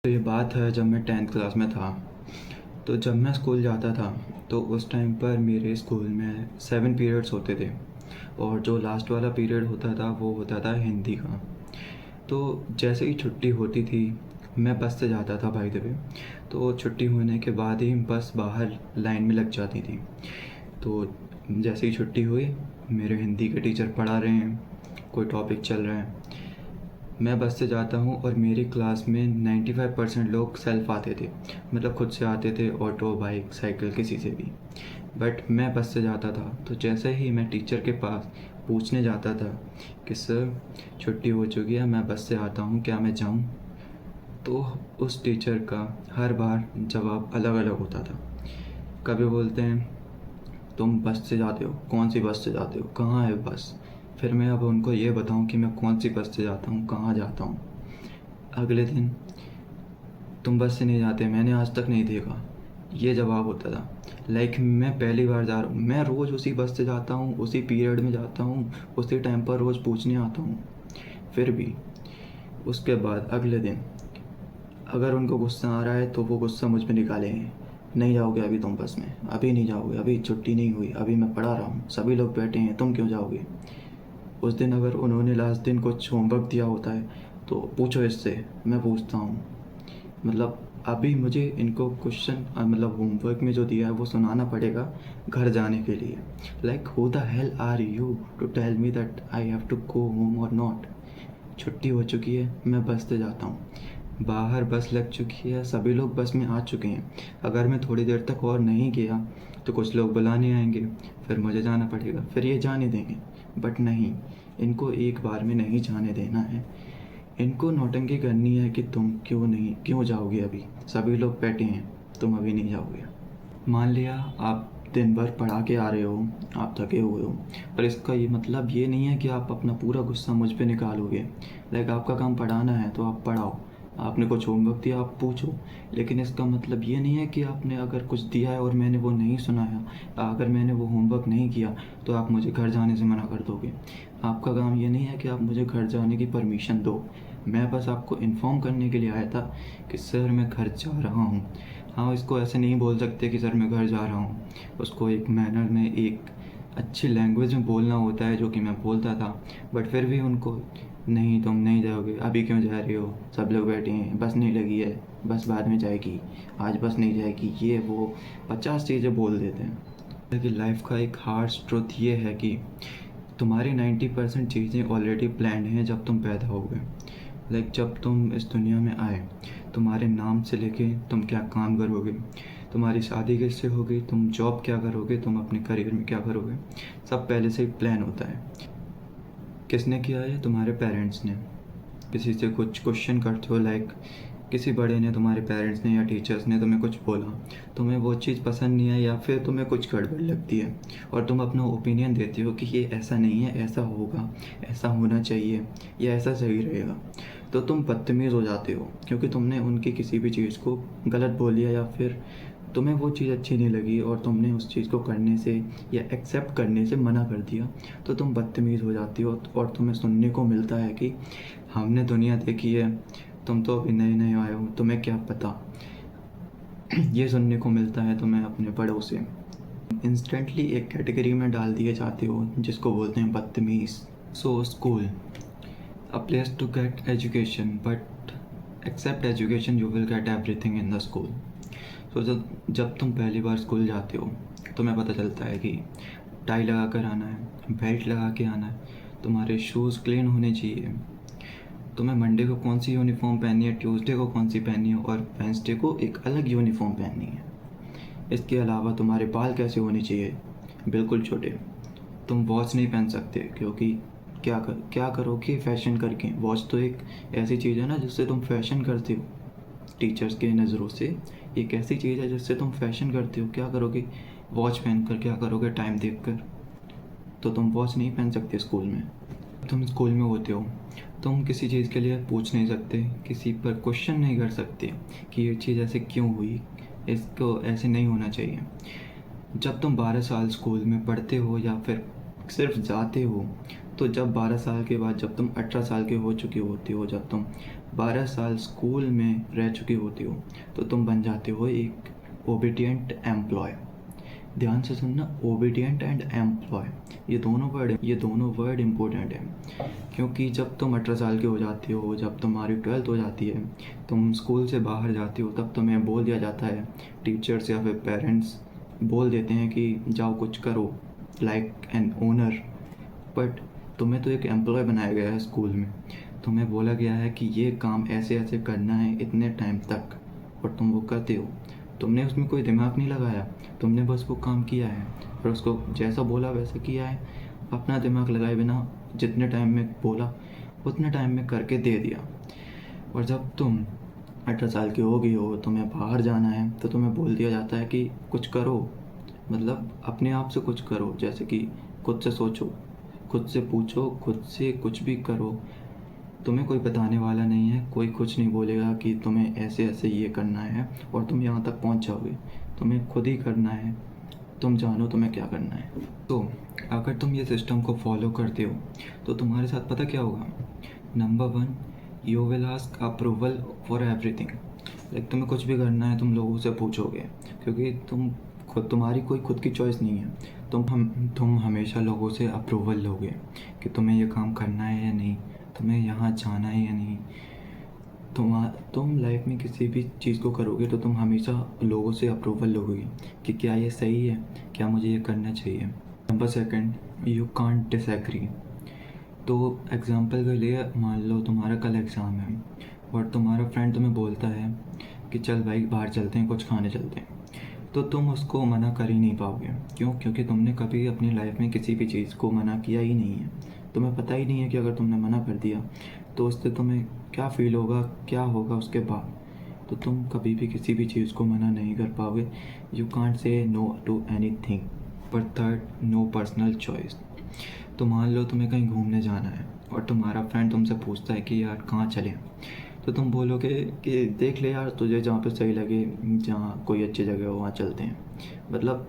तो ये बात है जब मैं 10th क्लास में था। तो जब मैं स्कूल जाता था तो उस टाइम पर मेरे स्कूल में 7 पीरियड्स होते थे और जो लास्ट वाला पीरियड होता था वो होता था हिंदी का। तो जैसे ही छुट्टी होती थी मैं बस से जाता था बाय द वे। तो छुट्टी होने के बाद ही बस बाहर लाइन में लग जाती थी। तो जैसे ही छुट्टी हुई मेरे हिंदी के टीचर पढ़ा रहे हैं, कोई टॉपिक चल रहा है, मैं बस से जाता हूँ और मेरी क्लास में 95% लोग सेल्फ आते थे, मतलब खुद से आते थे, ऑटो, बाइक, साइकिल, किसी से भी। बट मैं बस से जाता था। तो जैसे ही मैं टीचर के पास पूछने जाता था कि सर छुट्टी हो चुकी है, मैं बस से आता हूँ, क्या मैं जाऊँ? तो उस टीचर का हर बार जवाब अलग अलग होता था। कभी बोलते हैं तुम बस से जाते हो, कौन सी बस से जाते हो, कहाँ है बस? फिर मैं अब उनको ये बताऊँ कि मैं कौन सी बस से जाता हूँ, कहाँ जाता हूँ। अगले दिन तुम बस से नहीं जाते, मैंने आज तक नहीं देखा, ये जवाब होता था। मैं पहली बार जा रहा हूँ, मैं रोज़ उसी बस से जाता हूँ, उसी पीरियड में जाता हूँ, उसी टाइम पर रोज़ पूछने आता हूँ। फिर भी उसके बाद अगले दिन अगर उनको गुस्सा आ रहा है तो वो गुस्सा मुझ पे निकालेंगे। नहीं जाओगे अभी तुम बस में, अभी नहीं जाओगे, अभी छुट्टी नहीं हुई, अभी मैं पढ़ा रहा हूँ, सभी लोग बैठे हैं, तुम क्यों जाओगे? उस दिन अगर उन्होंने लास्ट दिन कुछ होमवर्क दिया होता है तो पूछो इससे, मैं पूछता हूँ। मतलब अभी मुझे इनको क्वेश्चन मतलब होमवर्क में जो दिया है वो सुनाना पड़ेगा घर जाने के लिए। Like who the hell are you to tell me that I have to go home or not? छुट्टी हो चुकी है, मैं बस से जाता हूँ, बाहर बस लग चुकी है, सभी लोग बस में आ चुके हैं। अगर मैं थोड़ी देर तक और नहीं गया तो कुछ लोग बुलाने आएंगे, फिर मुझे जाना पड़ेगा, फिर ये जाने देंगे। बट नहीं, इनको एक बार में नहीं जाने देना है। इनको नौटंकी करनी है कि तुम क्यों जाओगे, अभी सभी लोग बैठे हैं, तुम अभी नहीं जाओगे। मान लिया आप दिन भर पढ़ा के आ रहे हो, आप थके हुए हो, पर इसका ये मतलब ये नहीं है कि आप अपना पूरा गुस्सा मुझ पे निकालोगे। आपका काम पढ़ाना है तो आप पढ़ाओ, आपने कुछ होमवर्क दिया आप पूछो, लेकिन इसका मतलब ये नहीं है कि आपने अगर कुछ दिया है और मैंने वो नहीं सुनाया, अगर मैंने वो होमवर्क नहीं किया तो आप मुझे घर जाने से मना कर दोगे। आपका काम ये नहीं है कि आप मुझे घर जाने की परमिशन दो। मैं बस आपको इन्फॉर्म करने के लिए आया था कि सर मैं घर जा रहा हूँ। हाँ, इसको ऐसे नहीं बोल सकते कि सर मैं घर जा रहा हूँ, उसको एक मैनर में, एक अच्छी लैंग्वेज में बोलना होता है, जो कि मैं बोलता था। बट फिर भी उनको, नहीं तुम नहीं जाओगे, अभी क्यों जा रहे हो, सब लोग बैठे हैं, बस नहीं लगी है, बस बाद में जाएगी, आज बस नहीं जाएगी, ये वो 50 चीज़ें बोल देते हैं। कि लाइफ का एक हार्श ट्रुथ ये है कि तुम्हारी 90% चीज़ें ऑलरेडी प्लान्ड हैं जब तुम पैदा हो गए। जब तुम इस दुनिया में आए, तुम्हारे नाम से लेके तुम क्या काम करोगे, तुम्हारी शादी किससे होगी, तुम जॉब क्या करोगे, तुम अपने करियर में क्या करोगे, सब पहले से ही प्लान होता है। किसने किया है? तुम्हारे पेरेंट्स ने। किसी से कुछ क्वेश्चन करते हो, किसी बड़े ने, तुम्हारे पेरेंट्स ने या टीचर्स ने तुम्हें कुछ बोला, तुम्हें वो चीज़ पसंद नहीं है या फिर तुम्हें कुछ गड़बड़ लगती है और तुम अपना ओपिनियन देते हो कि ये ऐसा नहीं है, ऐसा होगा, ऐसा होना चाहिए, या ऐसा सही रहेगा। तो तुम बदतमीज़ हो जाते हो क्योंकि तुमने उनकी किसी भी चीज़ को गलत बोल दिया या फिर तुम्हें वो चीज़ अच्छी नहीं लगी और तुमने उस चीज़ को करने से या एक्सेप्ट करने से मना कर दिया। तो तुम बदतमीज़ हो जाती हो और तुम्हें सुनने को मिलता है कि हमने दुनिया देखी है, तुम तो अभी नए नए आए हो, तुम्हें क्या पता। ये सुनने को मिलता है तुम्हें अपने बड़ों से। इंस्टेंटली एक कैटेगरी में डाल दिए जाते हो जिसको बोलते हैं बदतमीज़। So school, a place to get education, but except education you will get everything in the school. So जब तुम पहली बार स्कूल जाते हो तुम्हें पता चलता है कि टाई लगा कर आना है, बेल्ट लगा के आना है, तुम्हारे शूज़ क्लीन होने चाहिए, तुम्हें मंडे को कौन सी यूनिफॉर्म पहननी है, ट्यूसडे को कौन सी पहननी है और वेंसडे को एक अलग यूनिफॉर्म पहननी है। इसके अलावा तुम्हारे बाल कैसे होने चाहिए, बिल्कुल छोटे। तुम वॉच नहीं पहन सकते क्योंकि क्या करोगे फ़ैशन करके? वॉच तो एक ऐसी चीज़ है ना जिससे तुम फ़ैशन करते हो। टीचर्स के नज़रों से एक ऐसी चीज़ है जिससे तुम फ़ैशन करते हो। क्या करोगे वॉच पहन कर, क्या करोगे टाइम देख कर? तो तुम वॉच नहीं पहन सकते स्कूल में। तुम स्कूल में होते हो, तुम किसी चीज़ के लिए पूछ नहीं सकते, किसी पर क्वेश्चन नहीं कर सकते कि ये चीज़ ऐसे क्यों हुई, इसको ऐसे नहीं होना चाहिए। जब तुम 12 साल स्कूल में पढ़ते हो या फिर सिर्फ जाते हो तो जब 12 साल के बाद जब तुम 18 साल के हो चुकी होती हो, जब तुम 12 साल स्कूल में रह चुकी होती हो, तो तुम बन जाते हो एक ओबीडियंट एम्प्लॉय। ध्यान से सुनना, ओबीडियंट एंड एम्प्लॉय, ये दोनों वर्ड इम्पोर्टेंट है। क्योंकि जब तुम 18 साल के हो जाती हो, जब तुम्हारी 12th हो जाती है, तुम स्कूल से बाहर जाती हो, तब तुम्हें बोल दिया जाता है, टीचर्स या फिर पेरेंट्स बोल देते हैं कि जाओ कुछ करो, लाइक एन ओनर। बट तुम्हें तो एक एम्प्लॉय बनाया गया है स्कूल में, तुम्हें बोला गया है कि ये काम ऐसे ऐसे करना है इतने टाइम तक, और तुम वो करते हो। तुमने उसमें कोई दिमाग नहीं लगाया, तुमने बस वो काम किया है और उसको जैसा बोला वैसा किया है, अपना दिमाग लगाए बिना जितने टाइम में बोला उतने टाइम में करके दे दिया। और जब तुम 18 साल की हो गई हो, तुम्हें बाहर जाना है, तो तुम्हें बोल दिया जाता है कि कुछ करो, मतलब अपने आप से कुछ करो, जैसे कि खुद से सोचो, खुद से पूछो, खुद से कुछ भी करो। तुम्हें कोई बताने वाला नहीं है, कोई कुछ नहीं बोलेगा कि तुम्हें ऐसे ऐसे ये करना है और तुम यहाँ तक पहुँच जाओगे। तुम्हें खुद ही करना है, तुम जानो तुम्हें क्या करना है। तो अगर तुम ये सिस्टम को फॉलो करते हो तो तुम्हारे साथ पता क्या होगा। Number 1, you will ask approval for everything. Like तुम्हें कुछ भी करना है तुम लोगों से पूछोगे, क्योंकि तुम्हारी कोई खुद की चॉइस नहीं है। तुम हमेशा लोगों से अप्रूवल लोगे कि तुम्हें ये काम करना है या नहीं, तुम्हें यहाँ जाना है या नहीं। तुम लाइफ में किसी भी चीज़ को करोगे तो तुम हमेशा लोगों से अप्रूवल लोगे कि क्या ये सही है, क्या मुझे ये करना चाहिए। Number 2, you can't disagree. तो एग्ज़ाम्पल के लिए मान लो तुम्हारा कल एग्ज़ाम है और तुम्हारा फ्रेंड तुम्हें बोलता है कि चल भाई बाहर चलते हैं, कुछ खाने चलते हैं, तो तुम उसको मना कर ही नहीं पाओगे। क्यों? क्योंकि तुमने कभी अपनी लाइफ में किसी भी चीज़ को मना किया ही नहीं है। तुम्हें पता ही नहीं है कि अगर तुमने मना कर दिया तो उससे तुम्हें क्या फ़ील होगा, क्या होगा उसके बाद। तो तुम कभी भी किसी भी चीज़ को मना नहीं कर पाओगे। You can't say no to anything. पर 3, नो पर्सनल चॉइस। तो मान लो तुम्हें कहीं घूमने जाना है और तुम्हारा फ्रेंड तुमसे पूछता है कि यार कहाँ चलें, तो तुम बोलोगे कि देख ले यार, तुझे जहाँ पे सही लगे, जहाँ कोई अच्छी जगह हो वहाँ चलते हैं। मतलब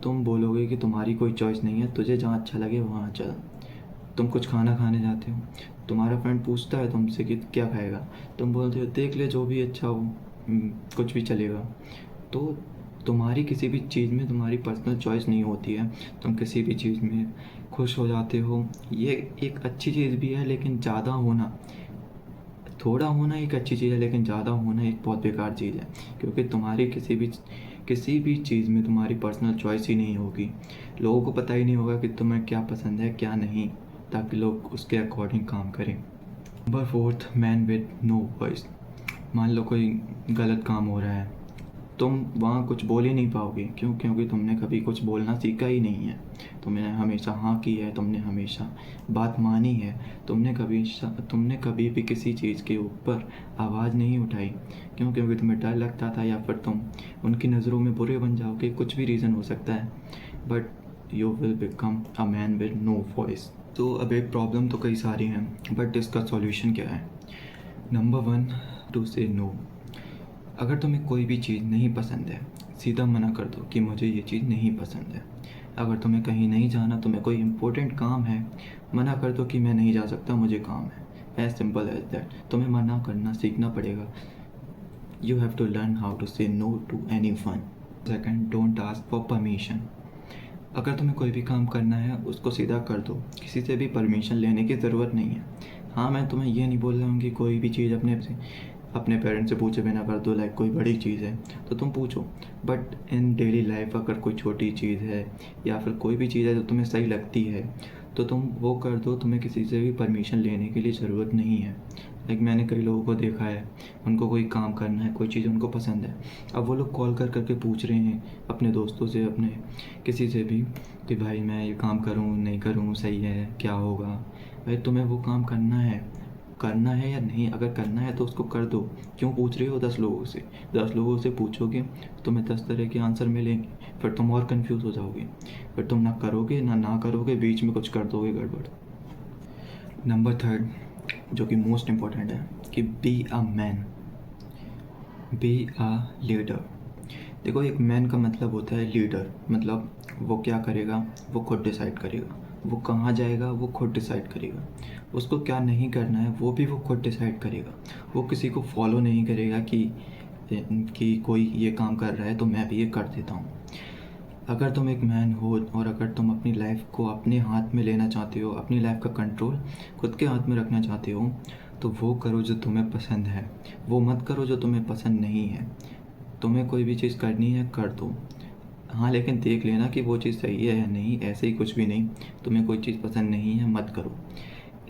तुम बोलोगे कि तुम्हारी कोई चॉइस नहीं है, तुझे जहाँ अच्छा लगे वहाँ चल। तुम कुछ खाना खाने जाते हो, तुम्हारा फ्रेंड पूछता है तुमसे कि क्या खाएगा, तुम बोलते हो देख ले जो भी अच्छा हो, कुछ भी चलेगा। तो तुम्हारी किसी भी चीज़ में तुम्हारी पर्सनल चॉइस नहीं होती है, तुम किसी भी चीज़ में खुश हो जाते हो। ये एक अच्छी चीज़ भी है, लेकिन ज़्यादा होना, थोड़ा होना एक अच्छी चीज़ है, लेकिन ज़्यादा होना एक बहुत बेकार चीज़ है। क्योंकि तुम्हारी किसी भी चीज़ में तुम्हारी पर्सनल चॉइस ही नहीं होगी। लोगों को पता ही नहीं होगा कि तुम्हें क्या पसंद है क्या नहीं, ताकि लोग उसके अकॉर्डिंग काम करें। Number 4, man with no voice. मान लो कोई गलत काम हो रहा है, तुम वहाँ कुछ बोल ही नहीं पाओगे। क्यों? क्योंकि तुमने कभी कुछ बोलना सीखा ही नहीं है। तुमने हमेशा हाँ की है, तुमने हमेशा बात मानी है, तुमने कभी भी किसी चीज़ के ऊपर आवाज़ नहीं उठाई। क्यों? क्योंकि तुम्हें डर लगता था, या फिर तुम उनकी नज़रों में बुरे बन जाओगे। कुछ भी रीज़न हो सकता है, but you will become a man with no voice. तो अब एक प्रॉब्लम तो कई सारी हैं, बट इसका सॉल्यूशन क्या है? Number 1, to say no. अगर तुम्हें कोई भी चीज़ नहीं पसंद है, सीधा मना कर दो कि मुझे ये चीज़ नहीं पसंद है। अगर तुम्हें कहीं नहीं जाना, तुम्हें कोई इम्पोर्टेंट काम है, मना कर दो कि मैं नहीं जा सकता, मुझे काम है। As simple as that. तुम्हें मना करना सीखना पड़ेगा। You have to learn how to say no to anyone. 2, don't ask for permission. अगर तुम्हें कोई भी काम करना है उसको सीधा कर दो, किसी से भी परमिशन लेने की ज़रूरत नहीं है। हाँ, मैं तुम्हें ये नहीं बोल रहा हूँ कि कोई भी चीज़ अपने पेरेंट्स से पूछे बिना कर दो। लाइक कोई बड़ी चीज़ है तो तुम पूछो, बट इन डेली लाइफ अगर कोई छोटी चीज़ है या फिर कोई भी चीज़ है जो तुम्हें सही लगती है तो तुम वो कर दो। तुम्हें किसी से भी परमिशन लेने के लिए ज़रूरत नहीं है। लाइक मैंने कई लोगों को देखा है, उनको कोई काम करना है, कोई चीज़ उनको पसंद है, अब वो लोग कॉल कर करके पूछ रहे हैं अपने दोस्तों से, अपने किसी से भी कि भाई मैं ये काम करूँ नहीं करूँ, सही है क्या होगा। भाई तुम्हें वो काम करना है या नहीं? अगर करना है तो उसको कर दो। क्यों पूछ रहे हो 10 लोगों से? 10 लोगों से पूछोगे तो तुम्हें 10 तरह के आंसर मिलेंगे, फिर तुम और कंफ्यूज हो जाओगे, फिर तुम ना करोगे ना करोगे, बीच में कुछ कर दोगे गड़बड़। नंबर 3, जो कि मोस्ट इम्पॉर्टेंट है, कि be a man, be a leader. देखो, एक मैन का मतलब होता है लीडर, मतलब वो क्या करेगा वो खुद डिसाइड करेगा। वो कहाँ जाएगा वो खुद डिसाइड करेगा। उसको क्या नहीं करना है वो भी वो खुद डिसाइड करेगा। वो किसी को फॉलो नहीं करेगा कि कोई ये काम कर रहा है तो मैं भी ये कर देता हूँ। अगर तुम एक मैन हो और अगर तुम अपनी लाइफ को अपने हाथ में लेना चाहते हो, अपनी लाइफ का कंट्रोल खुद के हाथ में रखना चाहते हो, तो वो करो जो तुम्हें पसंद है। वो मत करो जो तुम्हें पसंद नहीं है। तुम्हें कोई भी चीज़ करनी है कर दो। हाँ, लेकिन देख लेना कि वो चीज़ सही है या नहीं। ऐसे ही कुछ भी नहीं, तुम्हें कोई चीज़ पसंद नहीं है मत करो।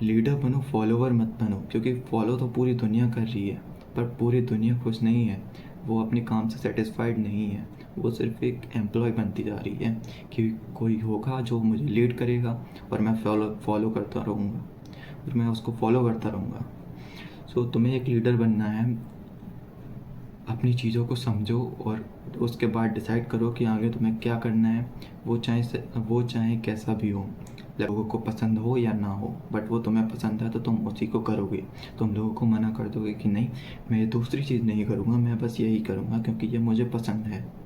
लीडर बनो, फॉलोवर मत बनो, क्योंकि फॉलो तो पूरी दुनिया कर रही है, पर पूरी दुनिया खुश नहीं है। वो अपने काम से सेटिस्फाइड नहीं है। वो सिर्फ एक एम्प्लॉय बनती जा रही है कि कोई होगा जो मुझे लीड करेगा और मैं फॉलो करता रहूँगा और मैं उसको फॉलो करता रहूँगा। सो तुम्हें एक लीडर बनना है। अपनी चीज़ों को समझो और उसके बाद डिसाइड करो कि आगे तुम्हें क्या करना है। वो चाहे कैसा भी हो, लोगों को पसंद हो या ना हो, बट वो तुम्हें पसंद है तो तुम उसी को करोगे। तुम लोगों को मना कर दोगे कि नहीं, मैं दूसरी चीज़ नहीं करूँगा, मैं बस यही करूँगा क्योंकि ये मुझे पसंद है।